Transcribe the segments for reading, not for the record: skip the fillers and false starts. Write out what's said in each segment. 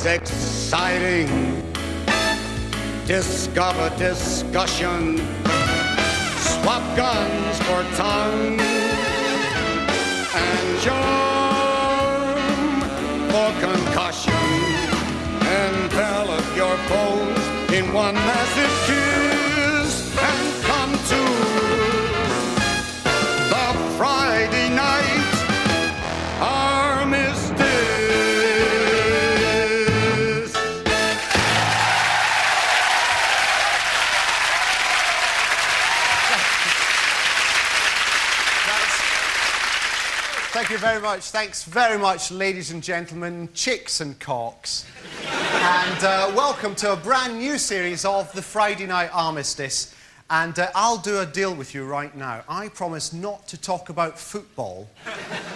things exciting. Discover discussion. Swap guns for tongue. And germ for concussion. Envelop your foes in one massive kiss. And come to the Friday night Armistice. Thank you very much. Thanks very much, ladies and gentlemen, chicks and cocks. And welcome to a brand new series of the Friday Night Armistice. And I'll do a deal with you right now. I promise not to talk about football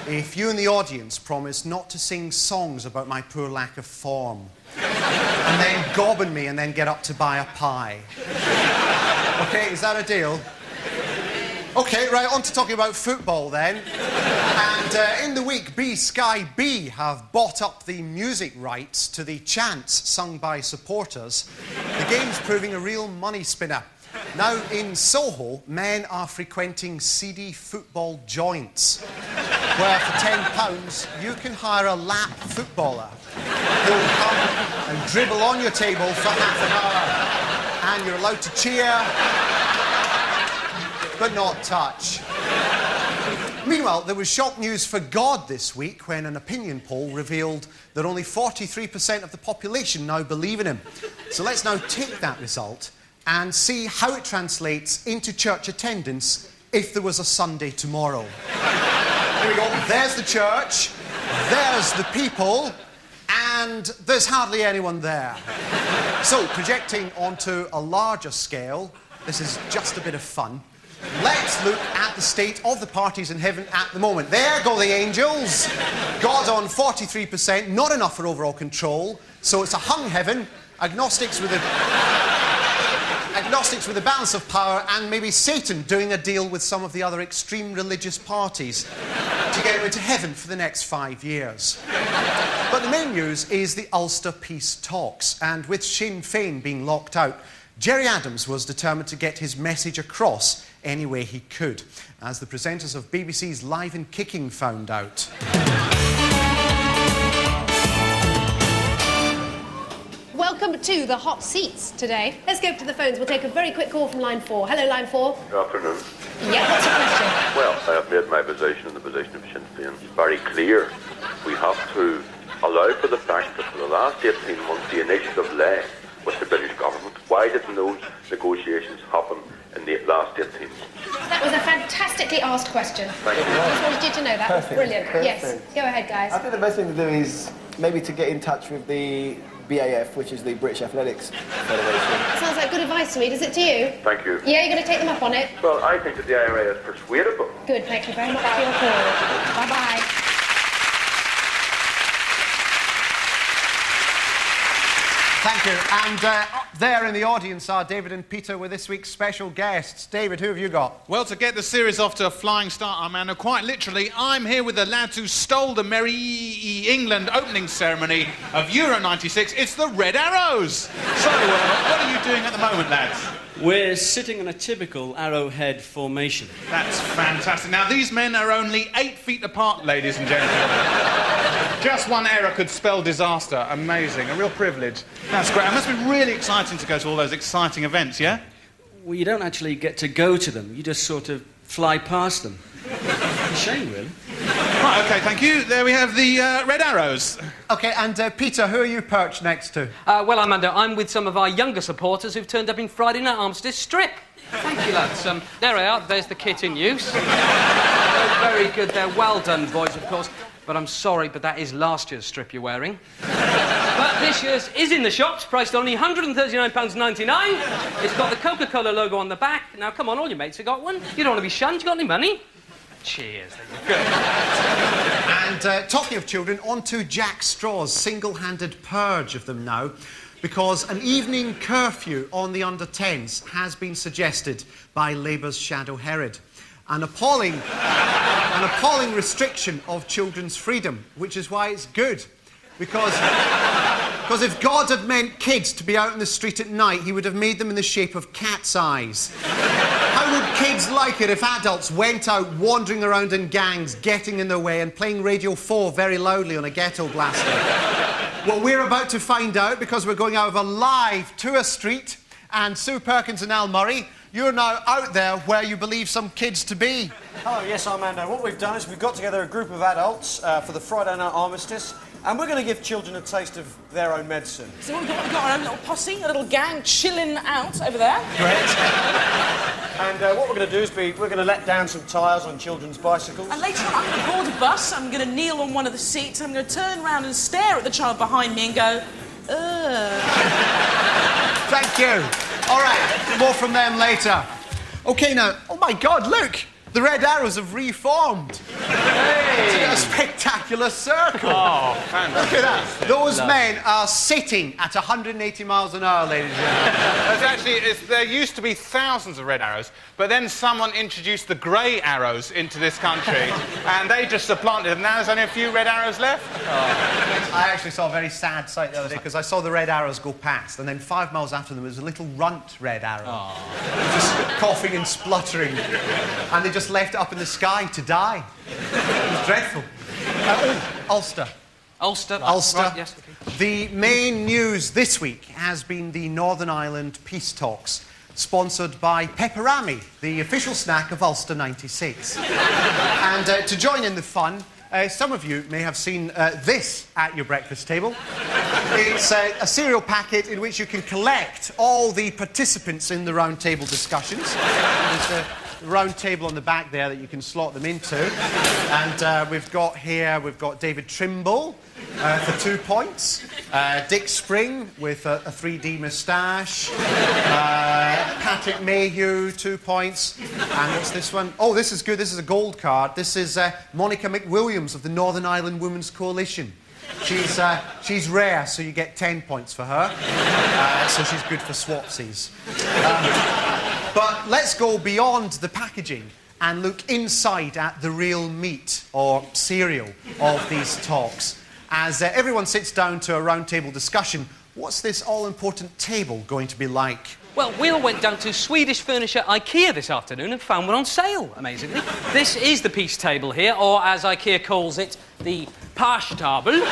if you in the audience promise not to sing songs about my poor lack of form. And then gobbin me and then get up to buy a pie. OK, is that a deal? OK, right, on to talking about football then. And in the week, Sky B have bought up the music rights to the chants sung by supporters. The game's proving a real money spinner. Now, in Soho, men are frequenting seedy football joints, where for £10 you can hire a lap footballer who'll come and dribble on your table for half an hour. And you're allowed to cheer, but not touch. Meanwhile, there was shock news for God this week when an opinion poll revealed that only 43% of the population now believe in him. So let's now take that result and see how it translates into church attendance if there was a Sunday tomorrow. Here we go. There's the church, there's the people, and there's hardly anyone there. So, projecting onto a larger scale, this is just a bit of fun. Let's look at the state of the parties in heaven at the moment. There go the angels. God on 43%, not enough for overall control. So it's a hung heaven, agnostics with a balance of power, and maybe Satan doing a deal with some of the other extreme religious parties to get him into heaven for the next 5 years. But the main news is the Ulster peace talks, and with Sinn Féin being locked out, Gerry Adams was determined to get his message across any way he could, as the presenters of BBC's Live and Kicking found out. Welcome to the hot seats today. Let's go to the phones. We'll take a very quick call from line 4. Hello, line 4. Good afternoon. Yeah, what's your question? Well, I have made my position and the position of Sinn Féin very clear. We have to allow for the fact that for the last 18 months the initiative lay with the British government. Why didn't those negotiations happen in the last 18 months? That was a fantastically asked question. Thank you. I just wanted you to know that. Perfect. Brilliant. Perfect. Yes. Go ahead, guys. I think the best thing to do is maybe to get in touch with the BAF, which is the British Athletics Federation. Sounds like good advice to me. Does it to you? Thank you. Yeah, you're going to take them up on it? Well, I think that the IRA is persuadable. Good. Thank you very much for your call. Bye-bye. Thank you. And up there in the audience are David and Peter with this week's special guests. David, who have you got? Well, to get the series off to a flying start, Armando, quite literally, I'm here with the lads who stole the Merry England opening ceremony of Euro 96. It's the Red Arrows. So, what are you doing at the moment, lads? We're sitting in a typical arrowhead formation. That's fantastic. Now, these men are only 8 feet apart, ladies and gentlemen. Just one error could spell disaster. Amazing. A real privilege. That's great. It must be really exciting to go to all those exciting events, yeah? Well, you don't actually get to go to them. You just sort of fly past them. It's a shame, really. Right, OK, thank you. There we have the Red Arrows. OK, and Peter, who are you perched next to? Well, Armando, I'm with some of our younger supporters who've turned up in Friday Night Armistice strip. Thank you, lads. There I are. There's the kit in use. They're very good. They're well done, boys, of course. But I'm sorry, but that is last year's strip you're wearing. But this year's is in the shops, priced only £139.99. It's got the Coca-Cola logo on the back. Now, come on, all your mates have got one. You don't want to be shunned. You got any money? Cheers. There you go. And talking of children, on to Jack Straw's single-handed purge of them now, because an evening curfew on the under-10s has been suggested by Labour's Shadow Herod. An appalling restriction of children's freedom, which is why it's good, because Because if God had meant kids to be out in the street at night, he would have made them in the shape of cat's eyes. How would kids like it if adults went out wandering around in gangs, getting in their way and playing Radio 4 very loudly on a ghetto blaster? Well, we're about to find out because we're going out of a live tour street. And Sue Perkins and Al Murray, you're now out there where you believe some kids to be. Hello, yes, Armando. What we've done is we've got together a group of adults for the Friday night Armistice, and we're going to give children a taste of their own medicine. So we've got our own little posse, a little gang chilling out over there. Great. And what we're going to do is we're going to let down some tyres on children's bicycles. And later on, I'm going to board a bus, I'm going to kneel on one of the seats, and I'm going to turn around and stare at the child behind me and go, ugh. Thank you. All right, more from them later. OK, now, oh my God, look! The Red Arrows have reformed. Hey! It's a spectacular circle. Oh, fantastic. Look at that. Those men are sitting at 180 miles an hour, ladies and gentlemen. There used to be thousands of red arrows, but then someone introduced the grey arrows into this country, and they just supplanted them. Now there's only a few red arrows left. Oh. I actually saw a very sad sight the other day, because I saw the Red Arrows go past, and then 5 miles after them there was a little runt red arrow. Oh. Just coughing and spluttering. And they just left it up in the sky to die. It was dreadful. Ulster. Ulster. Ulster. Right, yes. The main news this week has been the Northern Ireland peace talks, sponsored by Pepperami, the official snack of Ulster 96. And to join in the fun, some of you may have seen this at your breakfast table. It's a cereal packet in which you can collect all the participants in the round table discussions. There's a round table on the back there that you can slot them into. And we've got David Trimble for 2 points. Dick Spring with a 3D moustache. Patrick Mayhew, 2 points. And what's this one? Oh, this is good. This is a gold card. This is Monica McWilliams of the Northern Ireland Women's Coalition. She's rare, so you get 10 points for her. So she's good for swapsies. But let's go beyond the packaging and look inside at the real meat or cereal of these talks. As everyone sits down to a round-table discussion, what's this all-important table going to be like? Well, we all went down to Swedish furniture IKEA this afternoon and found one on sale, amazingly. This is the peace table here, or as IKEA calls it, the Parschtable.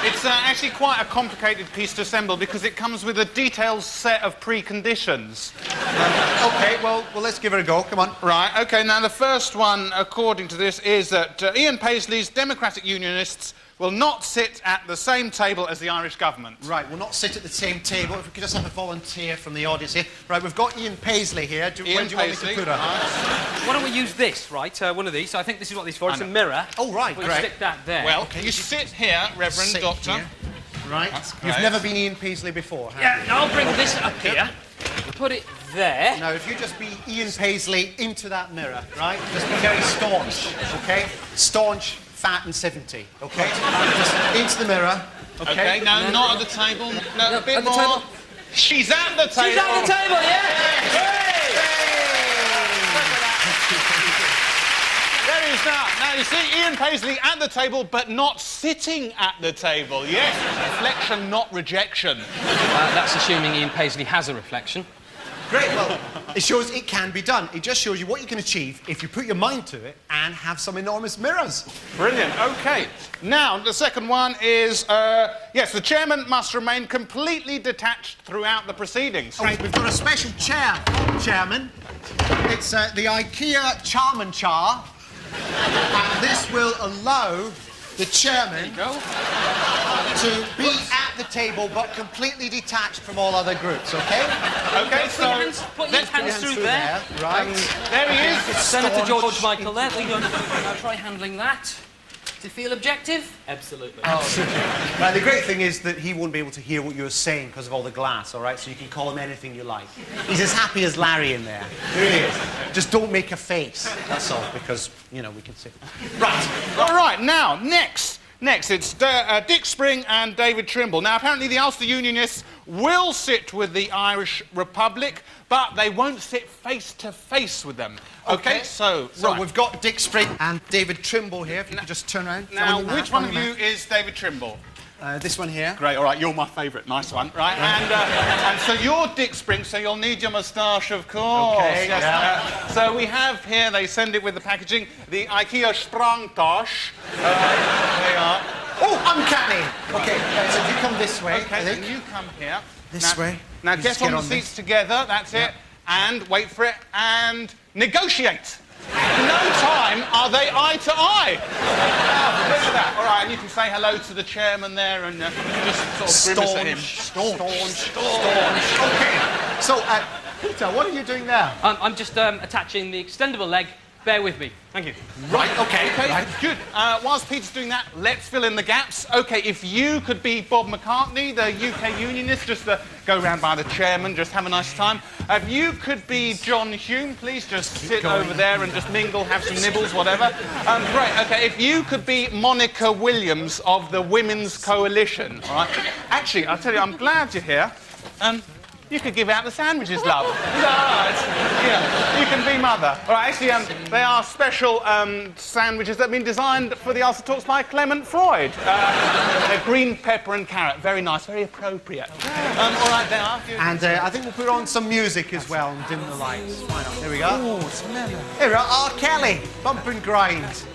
It's actually quite a complicated piece to assemble because it comes with a detailed set of preconditions. OK, well, let's give it a go. Come on. Right, OK, now the first one, according to this, is that Ian Paisley's Democratic Unionists will not sit at the same table as the Irish government. Right, we'll not sit at the same table. If we could just have a volunteer from the audience here. Right, we've got Ian Paisley here. Where do you want me to put her? Why don't we use this, right? One of these. I think this is what these for. It's a mirror. Oh, right, we'll great. stick that there. Well, you sit here, Reverend Doctor. Here. Right. You've never been Ian Paisley before, have yeah, you? I'll bring this up here. Put it there. Now, if you just be Ian Paisley into that mirror, right? Just be very staunch, OK? Staunch, fat and 70, OK? Just into the mirror, OK? OK, no, not at the table. No, a bit at the more. table. She's at the table. She's at the table, yeah? There he is now. Now, you see, Ian Paisley at the table, but not sitting at the table. Yes, reflection, not rejection. That's assuming Ian Paisley has a reflection. Great, well, it shows it can be done. It just shows you what you can achieve if you put your mind to it and have some enormous mirrors. Brilliant, OK. Now, the second one is, yes, the chairman must remain completely detached throughout the proceedings. Right, we've got a special chair, Chairman. It's the IKEA Charman Char. And this will allow the chairman to be at the table but completely detached from all other groups, OK? OK, so... Put your hands through there. Right. There he is. Senator George Michael there. Now try handling that. Do you feel objective? Absolutely. Oh. Now, the great thing is that he won't be able to hear what you're saying because of all the glass, all right? So you can call him anything you like. He's as happy as Larry in there. He really is. Just don't make a face, that's all, because, you know, we can see. Right. All right, now, next, it's Dick Spring and David Trimble. Now, apparently the Ulster Unionists will sit with the Irish Republic, but they won't sit face-to-face with them. OK, so right. We've got Dick Spring and David Trimble here, if you could just turn around. Now, which one of you is David Trimble? This one here. Great, all right, you're my favourite. Nice one, right? And so you're Dick Spring, so you'll need your moustache, of course. Okay, yes. yeah. So we have here, they send it with the packaging, the IKEA Sprangtosh. They are. Oh, uncanny! Okay, so you come this way, Okay, I think. and you come here. This way. Now You get just on get the on seats this. together, that's it, and wait for it, and negotiate. No time are they eye to eye. Look at that. All right, and you can say hello to the chairman there and just sort of grimace at him. Staunch. Okay, so, Peter, what are you doing now? I'm just attaching the extendable leg. Bear with me. Thank you. Right, okay. Right. Good. Whilst Peter's doing that, let's fill in the gaps. OK, if you could be Bob McCartney, the UK unionist, just go round by the chairman, just have a nice time. If you could be John Hume, please just sit over there and just mingle, have some nibbles, whatever. Great. OK, if you could be Monica Williams of the Women's Coalition, all right? Actually, I'll tell you, I'm glad you're here. You could give out the sandwiches, love. You can be mother. All right, actually, they are special sandwiches that have been designed for the Ulster Talks by Clement Freud. They're green pepper and carrot. Very nice, very appropriate. All right, they are. And I think we'll put on some music as well and dim the lights. Why not? There we go. Oh, smell it. Here we are, R. Kelly, Bump and Grind. Just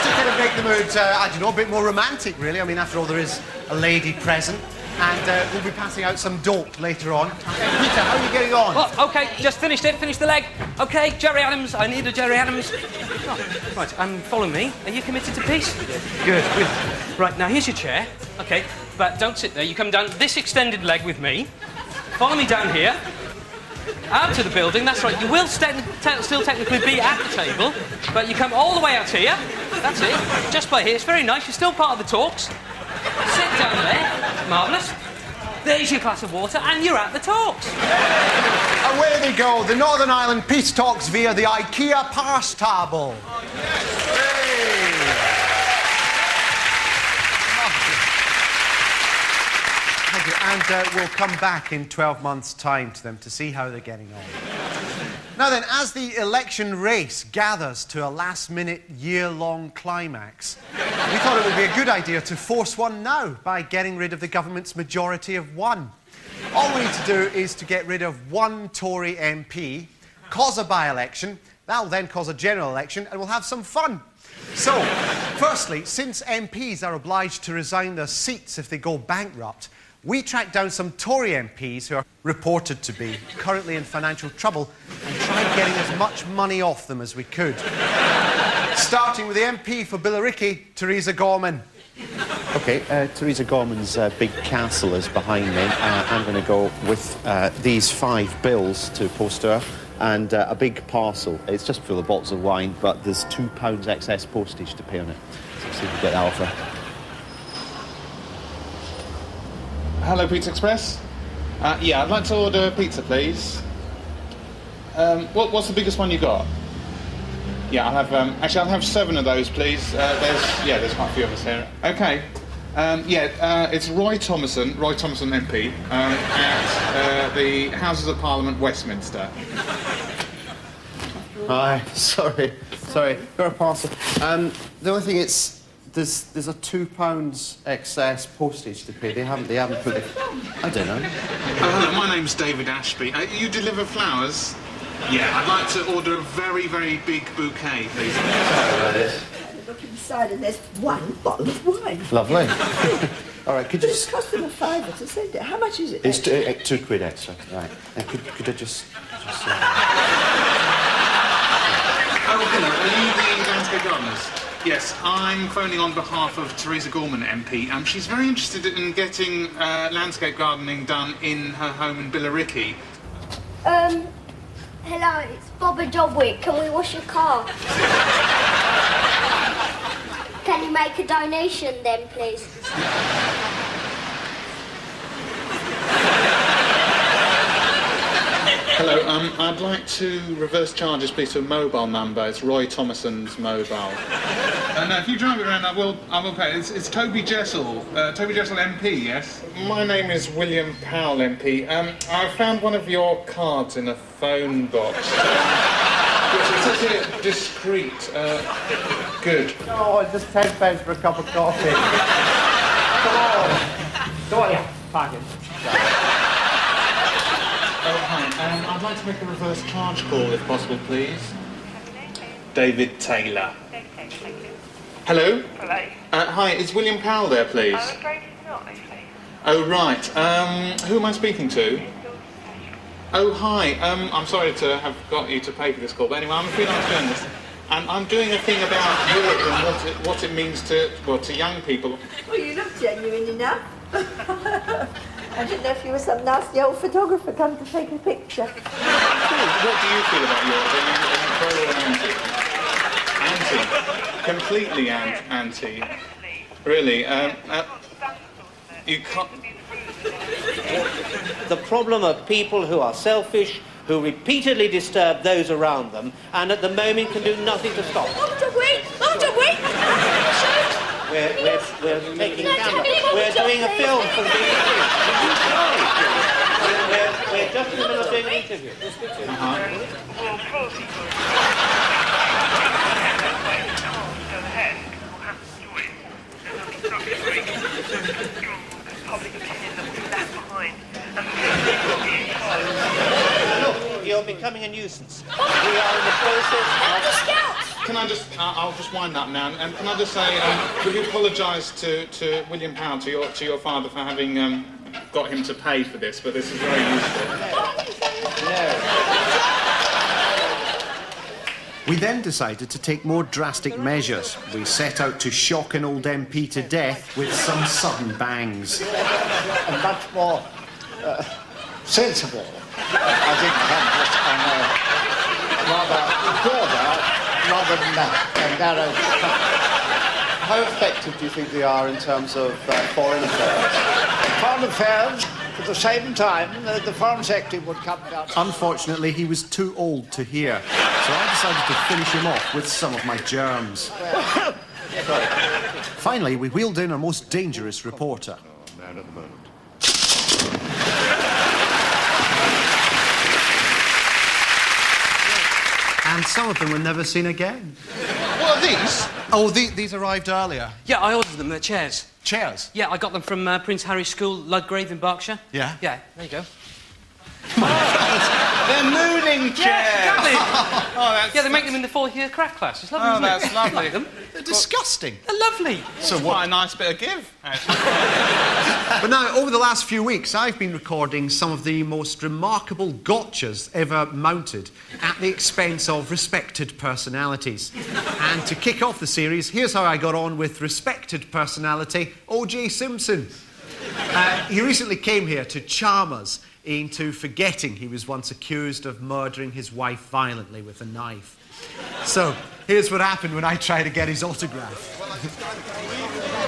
to kind of make the mood, I don't know, a bit more romantic, really. I mean, after all, there is a lady present. And we'll be passing out some dope later on. Peter, how are you getting on? Oh, OK, just finished it. Finished the leg. OK, Jerry Adams. I need a Jerry Adams. Oh, right, follow me. Are you committed to peace? Good, good. Right, now here's your chair. OK, but don't sit there. You come down this extended leg with me. Follow me down here. Out to the building. That's right. You will still technically be at the table, but you come all the way out here. That's it. Just by here. It's very nice. You're still part of the talks. Sit down there. Marvellous. There's your glass of water, and you're at the talks. Away they go. The Northern Ireland Peace Talks via the IKEA Pass Table. Oh, yes. Thank you. And we'll come back in 12 months' time to them to see how they're getting on. Now then, as the election race gathers to a last-minute, year-long climax, we thought it would be a good idea to force one now by getting rid of the government's majority of one. All we need to do is to get rid of one Tory MP, cause a by-election, that'll then cause a general election, and we'll have some fun. So, firstly, since MPs are obliged to resign their seats if they go bankrupt, we tracked down some Tory MPs who are reported to be currently in financial trouble and tried getting as much money off them as we could. Starting with the MP for Billericay, Theresa Gorman. OK, Theresa Gorman's big castle is behind me. I'm going to go with these 5 bills to post to her and a big parcel. It's just full of bottles of wine, but there's £2 excess postage to pay on it. So see if we get that off her. Hello, Pizza Express. Yeah, I'd like to order pizza, please. What's the biggest one you got? Yeah, I'll have. Actually, I'll have 7 of those, please. There's quite a few of us here. Okay. It's Roy Thomason MP, at the Houses of Parliament, Westminster. Hi, sorry, got a parcel. The only thing is, there's a £2 excess postage to pay. They haven't put it. I don't know. Hello, my name's David Ashby. You deliver flowers? Yeah, I'd like to order a very, very big bouquet, please. Look inside and there's 1 bottle of wine. Lovely. All right, could you It's cost them a fiver to send it. How much is it? It's £2 extra. Right. And could I just Oh, hello. Are you the landscape gardeners? Yes, I'm phoning on behalf of Theresa Gorman MP. She's very interested in getting landscape gardening done in her home in Billericay. Hello, it's Bob and Jobwick. Can we wash your car? Can you make a donation then, please? Hello, I'd like to reverse charges, please, to a mobile number. It's Roy Thomason's mobile. No, if you drive it around, I will pay. It's Toby Jessel. Toby Jessel MP, yes? My name is William Powell MP. I found one of your cards in a phone box. Yes, it says here, discreet. Good. Oh, just £10 for a cup of coffee. Come on, yeah, park it. Oh, hi. I'd like to make a reverse charge call, if possible, please. David Taylor. Hello? Hello? Hi, is William Powell there, please? I'm afraid he's not, actually. Oh, right. Who am I speaking to? Oh, hi. I'm sorry to have got you to pay for this call, but anyway, I'm a freelance journalist. And I'm doing a thing about Europe and what it means to young people. Well, you look genuine enough. I didn't know if you were some nasty old photographer come to take a picture. What do you feel about Europe? Are you pro or anti? Anti. Completely anti. Really? You can't... The problem of people who are selfish, who repeatedly disturb those around them, and at the moment can do nothing to stop. Hold on, wait! We're taking camera. We're doing a film for the BBC. We're just in the middle of doing an interview. Look, you're becoming a nuisance. We are in the process of... Can I just... I'll just wind up now. And can I just say, will you apologise to William Powell, to your father, for having got him to pay for this? But this is very useful. We then decided to take more drastic measures. We set out to shock an old MP to death with some sudden bangs. And much more sensible, I think, on a rather broader, rather than narrow. How effective do you think they are in terms of foreign affairs? Foreign affairs, at the same time, the Foreign Secretary would come down. Unfortunately, he was too old to hear, so I decided to finish him off with some of my germs. Finally, we wheeled in our most dangerous reporter. Man at the moment. And some of them were never seen again. What are these? Oh, these arrived earlier. Yeah, I ordered them. They're chairs. Chairs? Yeah, I got them from Prince Harry's School, Ludgrave in Berkshire. Yeah? Yeah, there you go. They're mooning chairs! Yeah, exactly. Oh, yeah, they make them in the 4th year crack class. It's lovely, isn't it? That's lovely. I like them. They're disgusting. They're lovely. So quite a nice bit of give, actually. But now, over the last few weeks, I've been recording some of the most remarkable gotchas ever mounted at the expense of respected personalities. And to kick off the series, here's how I got on with respected personality O.J. Simpson. He recently came here to charm us into forgetting he was once accused of murdering his wife violently with a knife. So, here's what happened when I tried to get his autograph.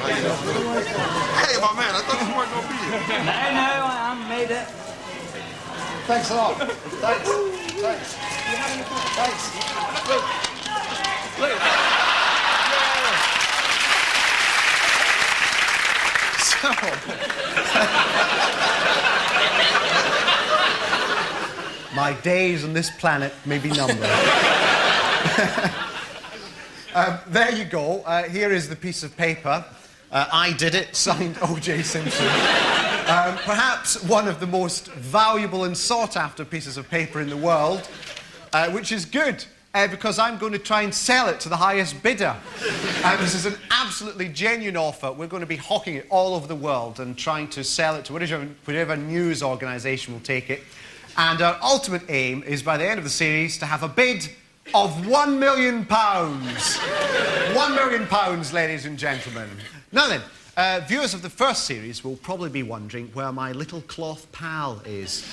Hey, my man, I thought you weren't going to be here. No, I made it. Thanks a lot. Thanks. My days on this planet may be numbered. There you go. Here is the piece of paper. I did it, signed O.J. Simpson. Perhaps one of the most valuable and sought-after pieces of paper in the world, which is good, because I'm going to try and sell it to the highest bidder. This is an absolutely genuine offer. We're going to be hawking it all over the world and trying to sell it to whatever news organisation will take it. And our ultimate aim is, by the end of the series, to have a bid of £1 million. £1 million, ladies and gentlemen. Now then, viewers of the first series will probably be wondering where my little cloth pal is.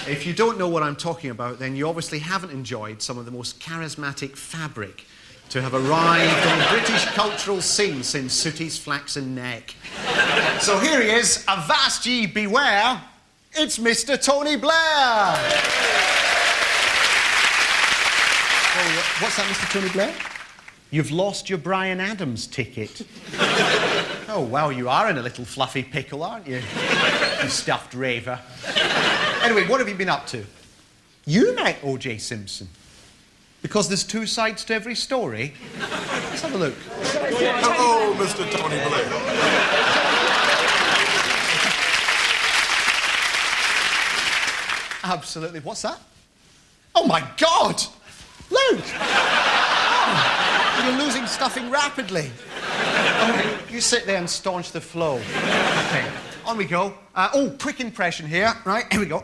If you don't know what I'm talking about, then you obviously haven't enjoyed some of the most charismatic fabric to have arrived on the British cultural scene since Sooty's flaxen neck. So here he is, avast ye beware, it's Mr. Tony Blair! Oh, what's that, Mr. Tony Blair? You've lost your Bryan Adams ticket. Oh, well, you are in a little fluffy pickle, aren't you? You stuffed raver. Anyway, what have you been up to? You met O.J. Simpson. Because there's two sides to every story. Let's have a look. Hello, Mr. Tony Blair. Absolutely. What's that? Oh, my God! Luke! Oh, you're losing stuffing rapidly. Okay, you sit there and staunch the flow. Okay, on we go. Quick impression here. Right, here we go.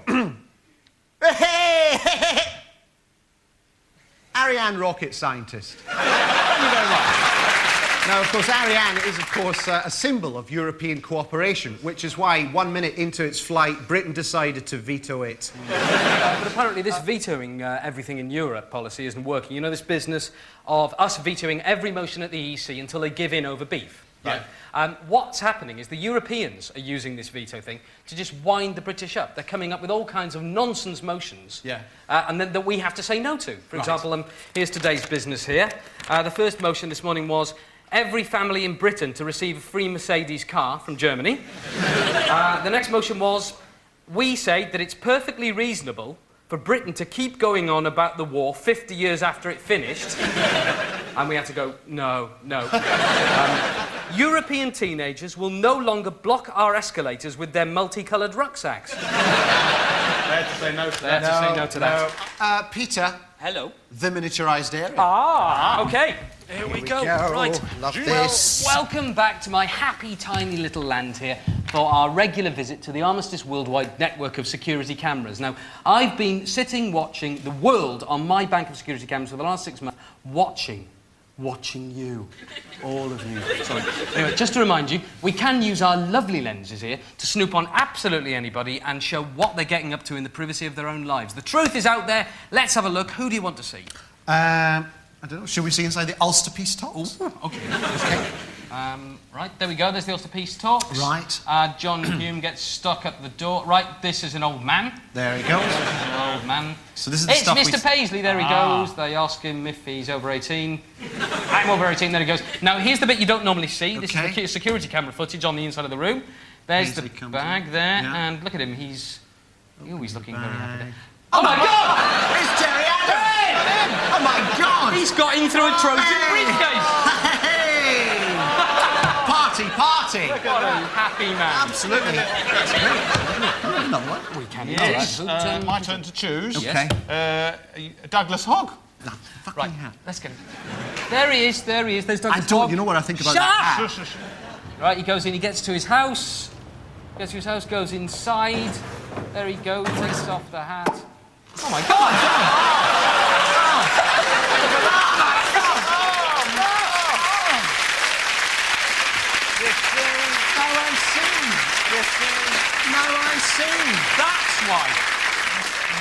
Ariane rocket scientist. Thank you very much. Now, of course, Ariane is, of course, a symbol of European cooperation, which is why 1 minute into its flight, Britain decided to veto it. But apparently this vetoing everything in Europe policy isn't working. You know, this business of us vetoing every motion at the EC until they give in over beef. Yeah. What's happening is the Europeans are using this veto thing to just wind the British up. They're coming up with all kinds of nonsense motions, and then that we have to say no to. For example, here's today's business here. The first motion this morning was every family in Britain to receive a free Mercedes car from Germany. The next motion was, we say that it's perfectly reasonable for Britain to keep going on about the war 50 years after it finished. And we had to go, no. European teenagers will no longer block our escalators with their multicoloured rucksacks. There to say no to that. There to say no to that. Peter. Hello. The miniaturised area. OK. Here we go. Right. Love this. Well, welcome back to my happy, tiny little land here for our regular visit to the Armistice worldwide network of security cameras. Now, I've been sitting watching the world on my bank of security cameras for the last 6 months, watching you. All of you. Sorry. Anyway, just to remind you, we can use our lovely lenses here to snoop on absolutely anybody and show what they're getting up to in the privacy of their own lives. The truth is out there. Let's have a look. Who do you want to see? I don't know. Should we see inside the Ulster Peace Talks? Ooh, OK. Right, there we go. There's the Ulster Peace Talks. Right. John Hume gets stuck at the door. Right, this is an old man. There he goes. An old man. So this is the it's stuff Mr. Paisley. There he goes. They ask him if he's over 18. I'm over 18. There he goes. Now, here's the bit you don't normally see. This is the security camera footage on the inside of the room. There's the bag there, and look at him. He's looking very happy there. Oh, my God! It's Jerry Adams! Oh, my God! He's got in through a Trojan briefcase! Hey! Party! What a happy man. Absolutely. Another one. We can. Yes. My turn to choose. OK. Douglas Hogg. No, right, let's get him. There he is. There's Douglas Hogg. You know what I think about that? Shush. Right, he goes in, he gets to his house. Goes inside. There he goes, takes off the hat. Oh, my God! Now I see.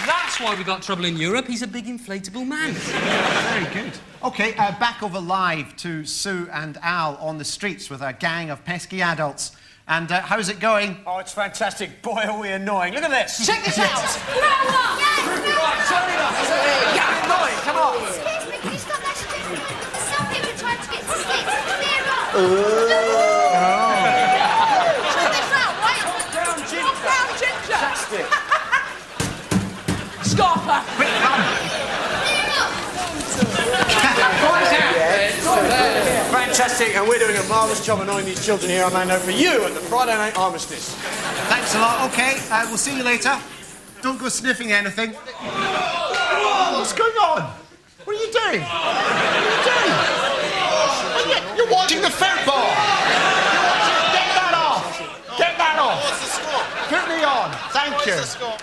That's why we got trouble in Europe. He's a big inflatable man. Very good. OK, back over live to Sue and Al on the streets with a gang of pesky adults. And how's it going? Oh, it's fantastic. Boy, are we annoying. Look at this. Check this out. Right, turn it up. Yeah, annoying. Come on. Excuse me, can you stop that stupid? There's some people trying to get to sticks. Clear up. Check this out, right? Down, Ginger. Down, Ginger. Fantastic. Scarper. Fantastic, and we're doing a marvellous job annoying these children here, Armando, for you at the Friday Night Armistice. Thanks a lot. OK, we'll see you later. Don't go sniffing anything. What's going on? What are you doing? You're watching the football. Get that off. What's the score? Put me on. Thank you. What's the score?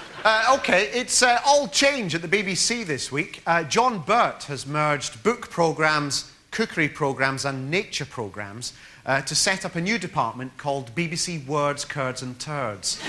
OK, it's all change at the BBC this week. John Burt has merged book programmes, cookery programmes and nature programmes to set up a new department called BBC Words, Curds and Turds.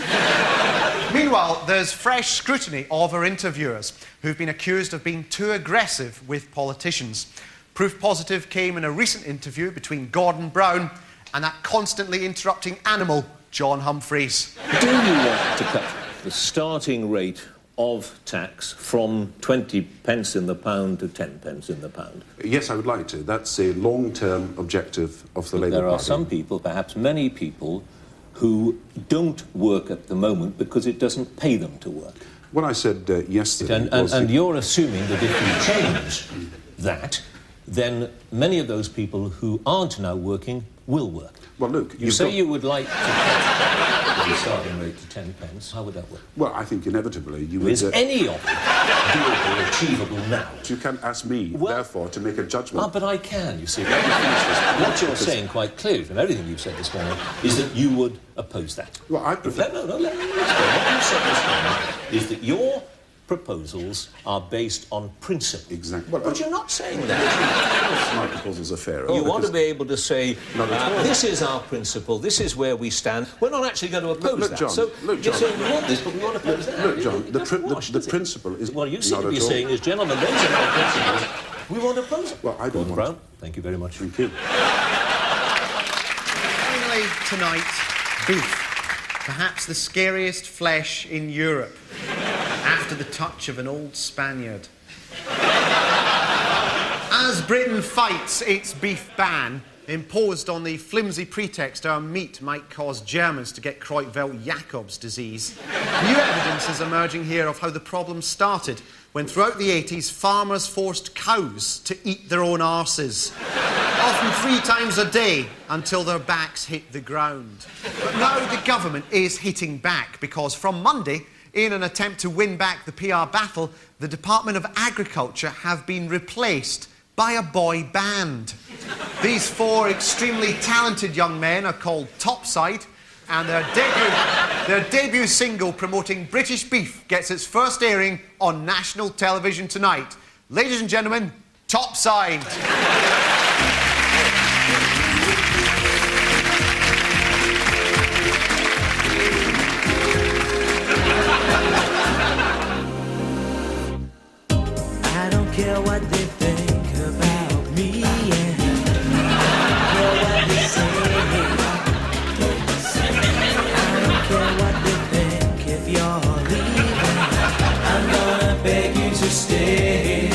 Meanwhile, there's fresh scrutiny of our interviewers who've been accused of being too aggressive with politicians. Proof positive came in a recent interview between Gordon Brown and that constantly interrupting animal, John Humphreys. Do you want to cut the starting rate of tax from 20 pence in the pound to 10 pence in the pound? Yes, I would like to. That's a long-term objective of the Labour Party. There are some people, perhaps many people, who don't work at the moment because it doesn't pay them to work. What I said yesterday and you're assuming that if you change that, then many of those people who aren't now working will work. Well, Luke, you say you would like to cut the starting rate to 10 pence. How would that work? Well, I think inevitably you would... Is any of it doable, achievable now? You can't ask me, therefore, to make a judgment. Ah, but I can, you see. What you're saying quite clearly from everything you've said this morning is that you would oppose that. Well, I prefer... No, let me explain. What you said this morning is that your proposals are based on principle. Exactly. Well, but you're not saying that. My proposals are fairer. You want to be able to say, this is our principle, this is where we stand. We're not actually going to oppose that. John, so you're saying we want this, but we want to oppose that. Look, John, the principle is... Well, you seem to be saying is, gentlemen, those are our principles. We want to oppose it. Well, I don't want... Brown, thank you very much. Thank you. Finally, tonight, beef. Perhaps the scariest flesh in Europe, after the touch of an old Spaniard. As Britain fights its beef ban, imposed on the flimsy pretext our meat might cause Germans to get Creutzfeldt-Jakob's disease, new evidence is emerging here of how the problem started when throughout the 80s farmers forced cows to eat their own arses, often 3 times a day until their backs hit the ground. But now the government is hitting back because from Monday, in an attempt to win back the PR battle, the Department of Agriculture have been replaced by a boy band. These 4 extremely talented young men are called Topside, and their debut single promoting British beef gets its first airing on national television tonight. Ladies and gentlemen, Topside. I don't care what they think about me, I don't care what they say. I don't care what they think if you're leaving. I'm gonna beg you to stay.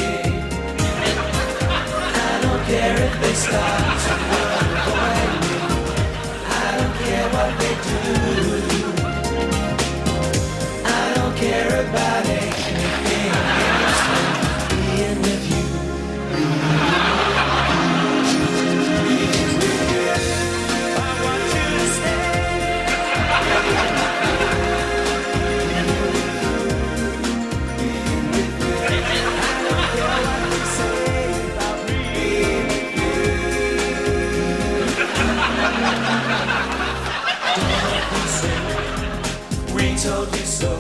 I don't care if they start to avoid me. I don't care what they do. I don't care about anything else. Being with you. I want you to stay. I don't care what they say about me. Don't be so. We told you so.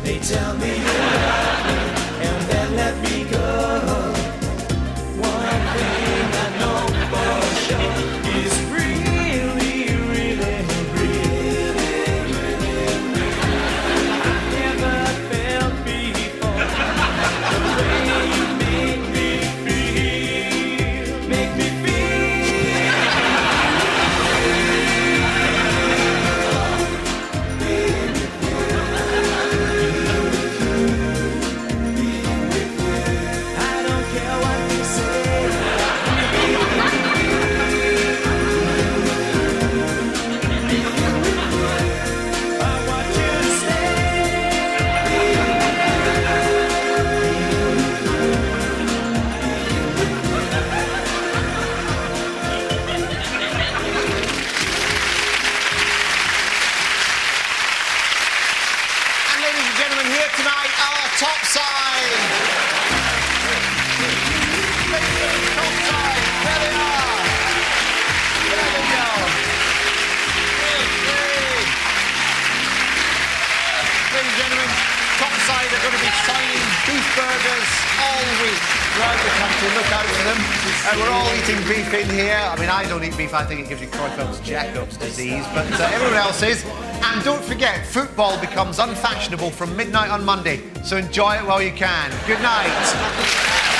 They tell me you love me and then let me go. One thing I know for sure is really, really, I've never felt before the way you make me feel, make me I don't care what they say. I want you to And ladies and gentlemen, here tonight are Topside. Topside, there they are. There they go. Ladies and gentlemen, Topside are going to be signing beef burgers all week throughout the country. Look out for them. We're all eating beef in here. I mean, I don't eat beef. I think it gives you Creutzfeldt-Jakob's disease, but everyone else is. And don't forget, football becomes unfashionable from midnight on Monday, so enjoy it while you can. Good night.